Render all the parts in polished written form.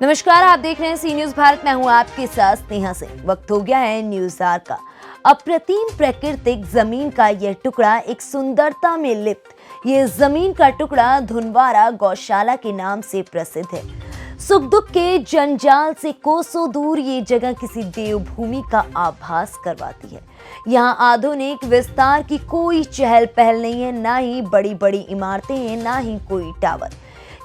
नमस्कार, आप देख रहे हैं सी न्यूज भारत। मैं हूं आपके साथ स्नेहा सिंह। वक्त हो गया है न्यूज आर का। अप्रतिम प्राकृतिक जमीन का यह टुकड़ा एक सुंदरता में लिप्त ये जमीन का टुकड़ा धुनवारा गौशाला के नाम से प्रसिद्ध है। सुख दुख के जंजाल से कोसों दूर ये जगह किसी देवभूमि का आभास करवाती है। यहाँ आधुनिक विस्तार की कोई चहल पहल नहीं है, ना ही बड़ी बड़ी इमारतें हैं, ना ही कोई टावर।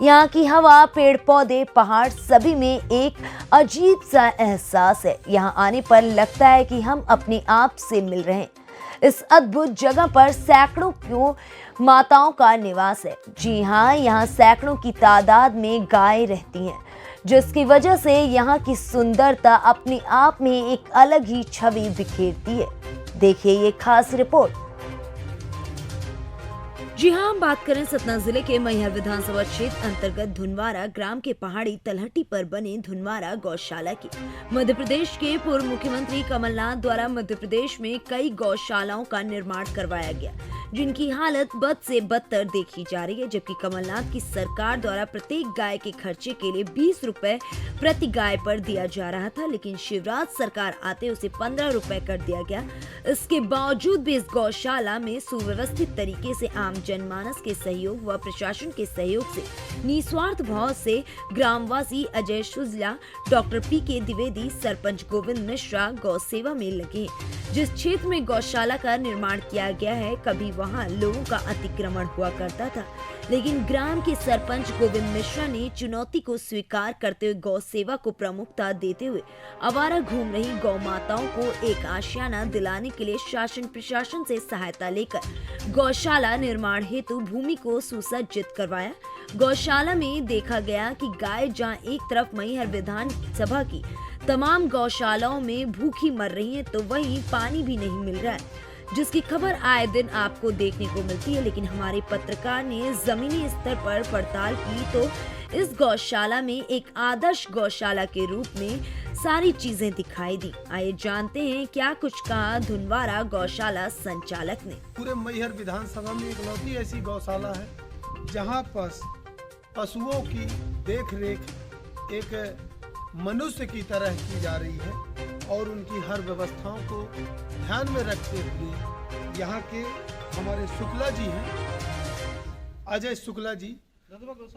यहाँ की हवा, पेड़ पौधे, पहाड़ सभी में एक अजीब सा एहसास है। यहाँ आने पर लगता है कि हम अपने आप से मिल रहे हैं। इस अद्भुत जगह पर सैकड़ों माताओं का निवास है। जी हाँ, यहाँ सैकड़ों की तादाद में गायें रहती हैं, जिसकी वजह से यहाँ की सुंदरता अपने आप में एक अलग ही छवि बिखेरती है। देखिए ये खास रिपोर्ट। जी हाँ, हम बात करें सतना जिले के मैहर विधानसभा क्षेत्र अंतर्गत धुनवारा ग्राम के पहाड़ी तलहटी पर बने धुनवारा गौशाला की। मध्य प्रदेश के पूर्व मुख्यमंत्री कमलनाथ द्वारा मध्य प्रदेश में कई गौशालाओं का निर्माण करवाया गया, जिनकी हालत बद से बदतर देखी जा रही है। जबकि कमलनाथ की सरकार द्वारा प्रत्येक गाय के खर्चे के लिए 20 रुपए प्रति गाय पर दिया जा रहा था, लेकिन शिवराज सरकार आते उसे 15 रुपए कर दिया गया। इसके बावजूद भी इस गौशाला में सुव्यवस्थित तरीके से आम जनमानस के सहयोग व प्रशासन के सहयोग से निस्वार्थ भाव से ग्रामवासी अजय शुक्ला, डॉक्टर पी.के. द्विवेदी, सरपंच गोविंद मिश्रा गौ सेवा में लगे। जिस क्षेत्र में गौशाला का निर्माण किया गया है, कभी वहां लोगों का अतिक्रमण हुआ करता था, लेकिन ग्राम के सरपंच गोविंद मिश्रा ने चुनौती को स्वीकार करते हुए गौ सेवा को प्रमुखता देते हुए आवारा घूम रही गौ माताओं को एक आशियाना दिलाने के लिए शासन प्रशासन से सहायता लेकर गौशाला निर्माण हेतु भूमि को सुसज्जित करवाया। गौशाला में देखा गया कि गाय जहां एक तरफ मैहर विधानसभा की तमाम गौशालाओं में भूखी मर रही हैं, तो वहीं पानी भी नहीं मिल रहा है, जिसकी खबर आए दिन आपको देखने को मिलती है। लेकिन हमारे पत्रकार ने जमीनी स्तर पर पड़ताल की तो इस गौशाला में एक आदर्श गौशाला के रूप में सारी चीजें दिखाई दी। आइए जानते हैं क्या कुछ कहा धुनवारा गौशाला संचालक ने। पूरे मैहर विधानसभा में इकलौती ऐसी गौशाला है जहां पर पशुओं की देखरेख एक मनुष्य की तरह की जा रही है और उनकी हर व्यवस्थाओं को ध्यान में रखते हुए यहाँ के हमारे शुक्ला जी हैं, अजय शुक्ला जी,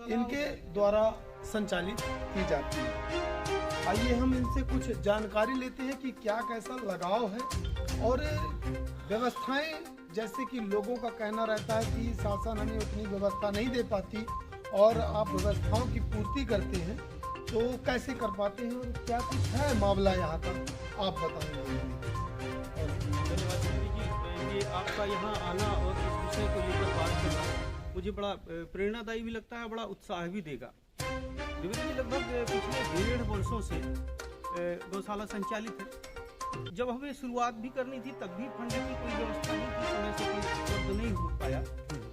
इनके द्वारा संचालित की जाती है। आइए हम इनसे कुछ जानकारी लेते हैं कि क्या कैसा लगाव है और व्यवस्थाएं, जैसे कि लोगों का कहना रहता है कि शासन हमें उतनी व्यवस्था नहीं दे पाती और आप व्यवस्थाओं की पूर्ति करते हैं, तो कैसे कर पाते हैं और क्या कुछ है मामला यहाँ का, आप बताएंगे। धन्यवाद जी, ये आपका यहाँ आना और इस विषय को लेकर बात करना मुझे बड़ा प्रेरणादायी भी लगता है, बड़ा उत्साह भी देगा। द्विवेदी जी लगभग पिछले 1.5 वर्षों से गौशाला संचालित है। जब हमें शुरुआत भी करनी थी तब भी फंड की कोई व्यवस्था नहीं थी, समय से कोई उपलब्ध नहीं हो पाया,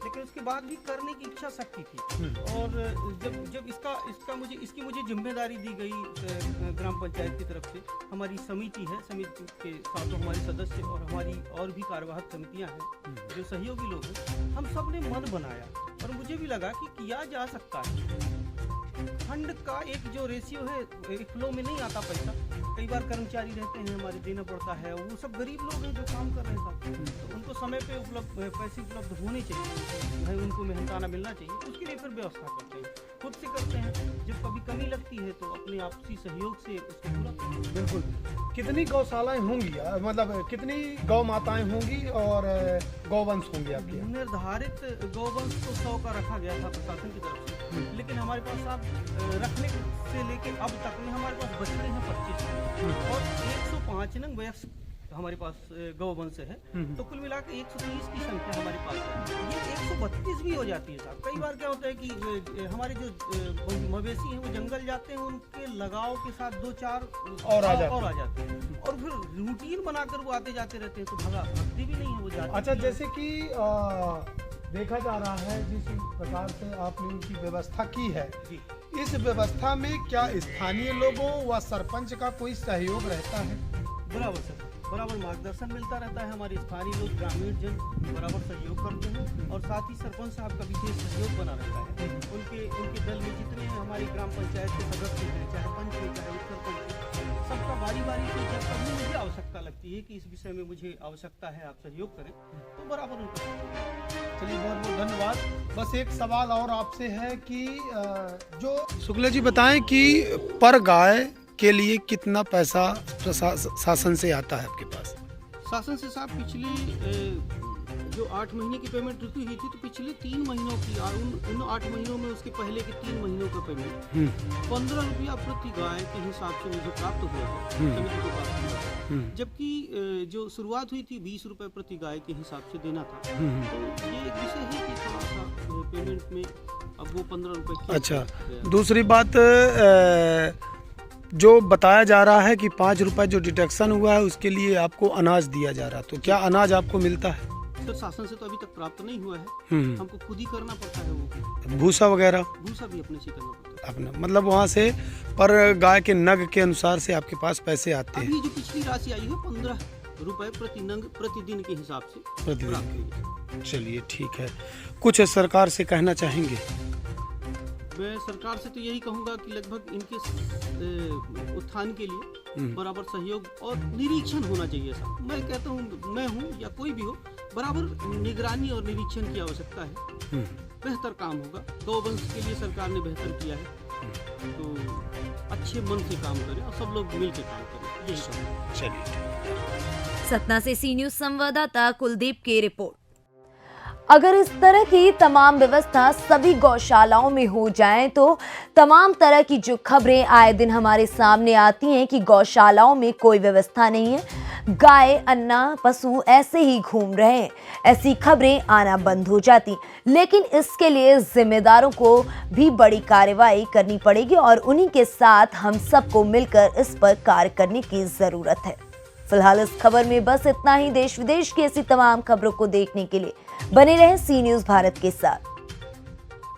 लेकिन उसके बाद भी करने की इच्छा शक्ति थी। और जब इसकी मुझे जिम्मेदारी दी गई ग्राम पंचायत की तरफ से, हमारी समिति है, समिति के साथ हमारे सदस्य और हमारी और भी कार्यवाहक समितियां हैं, जो सहयोगी लोग हैं, हम सब ने मन बनाया और मुझे भी लगा कि किया जा सकता है। फंड का एक जो रेशियो है, एक फ्लो में नहीं आता पैसा। कई बार कर्मचारी रहते हैं, हमारे देना पड़ता है, वो सब गरीब लोग हैं जो काम कर रहे हैं, तो उनको समय पे पैसे उपलब्ध होने चाहिए, भाई उनको मेहनताना मिलना चाहिए, उसके लिए फिर व्यवस्था करते हैं, खुद से करते हैं। जब कभी कमी लगती है तो अपने आपसी सहयोग से उसको पूरा करते हैं। बिल्कुल। कितनी गौशालाएं होंगी, मतलब कितनी गौ माताएं होंगी और गौवंश होंगे आपके यहाँ? निर्धारित गौवंश तो 100 का रखा गया था प्रशासन की तरफ से, लेकिन हमारे पास आप रखने से लेके अब तक में हमारे पास बछड़े हैं 25 और 105 नंग वयस्क हमारे पास गौवंश है, तो कुल मिलाकर 130 की संख्या हमारे पास है। ये 132 भी हो जाती है साहब। कई बार क्या होता है कि हमारे जो मवेशी हैं वो जंगल जाते हैं, उनके लगाव के साथ 2-4 और आ जाते हैं और फिर रूटीन बनाकर वो आते जाते रहते हैं, तो भगती भी नहीं है वो जाते। अच्छा, जैसे कि देखा जा रहा है जिस प्रकार से आपने इनकी व्यवस्था की है, इस व्यवस्था में क्या स्थानीय लोगों व सरपंच का कोई सहयोग रहता है? बराबर सर, बराबर मार्गदर्शन मिलता रहता है। हमारे स्थानीय लोग, ग्रामीण जन बराबर सहयोग करते हैं और साथ ही सरपंच साहब का विशेष सहयोग बना रहता है। उनके दल में जितने हमारी ग्राम पंचायत के सदस्य हैं, चाहे पंच हो चाहे उप सरपंच हो, सबका बारी बारी से जब कभी मुझे आवश्यकता लगती है कि इस विषय में मुझे आवश्यकता है, आप सहयोग करें, तो बराबर उनका। चलिए बहुत बहुत धन्यवाद। बस एक सवाल और आपसे है कि जो शुक्ला जी बताएं कि पर गाय के लिए कितना पैसा शासन से आता है आपके पास? शासन से साहब पिछले जो 8 महीने की पेमेंट रुकी हुई थी, तो पिछले 3 महीनों की उन 8 महीनों में उसके पहले के 3 महीनों का पेमेंट 15 रुपया प्रति गाय के हिसाब से मुझे प्राप्त हुआ है, समिति को प्राप्त हुआ है। जबकि जो शुरुआत हुई थी 20 रुपए प्रति गाय के हिसाब से देना था। तो ये एक विषय है कि थोड़ा सा पेमेंट में अब वो 15 रुपए। अच्छा, दूसरी बात जो बताया जा रहा है कि 5 रुपए जो डिडक्शन हुआ है उसके लिए आपको अनाज दिया जा रहा है, तो क्या अनाज आपको मिलता है? सर शासन से तो अभी तक प्राप्त नहीं हुआ है, हमको खुद ही करना पड़ता है। वो भूसा वगैरह? भूसा भी अपने से करना पड़ता है अपना, मतलब वहाँ से पर गाय के नग के अनुसार से आपके पास पैसे आते हैं। अभी जो पिछली राशि आई है 15 रुपए प्रति नंग प्रतिदिन के हिसाब से प्रतिदिन। चलिए ठीक है, कुछ सरकार से कहना चाहेंगे? मैं सरकार से तो यही कहूँगा कि लगभग इनके उत्थान के लिए बराबर सहयोग और निरीक्षण होना चाहिए। साहब मैं कहता हूँ, मैं हूँ या कोई भी हो, बराबर निगरानी और निरीक्षण की आवश्यकता है। बेहतर काम होगा। गौवंश के लिए सरकार ने बेहतर किया है, तो अच्छे मन से काम करें और सब लोग मिल के काम करें, यही सब। चलिए, सतना से सी न्यूज संवाददाता कुलदीप की रिपोर्ट। अगर इस तरह की तमाम व्यवस्था सभी गौशालाओं में हो जाए तो तमाम तरह की जो खबरें आए दिन हमारे सामने आती हैं कि गौशालाओं में कोई व्यवस्था नहीं है, गाय अन्ना पशु ऐसे ही घूम रहे हैं, ऐसी खबरें आना बंद हो जाती। लेकिन इसके लिए जिम्मेदारों को भी बड़ी कार्रवाई करनी पड़ेगी और उन्हीं के साथ हम सबको मिलकर इस पर कार्य करने की जरूरत है। फिलहाल इस खबर में बस इतना ही। देश विदेश की ऐसी तमाम खबरों को देखने के लिए बने रहें सी न्यूज़ भारत के साथ।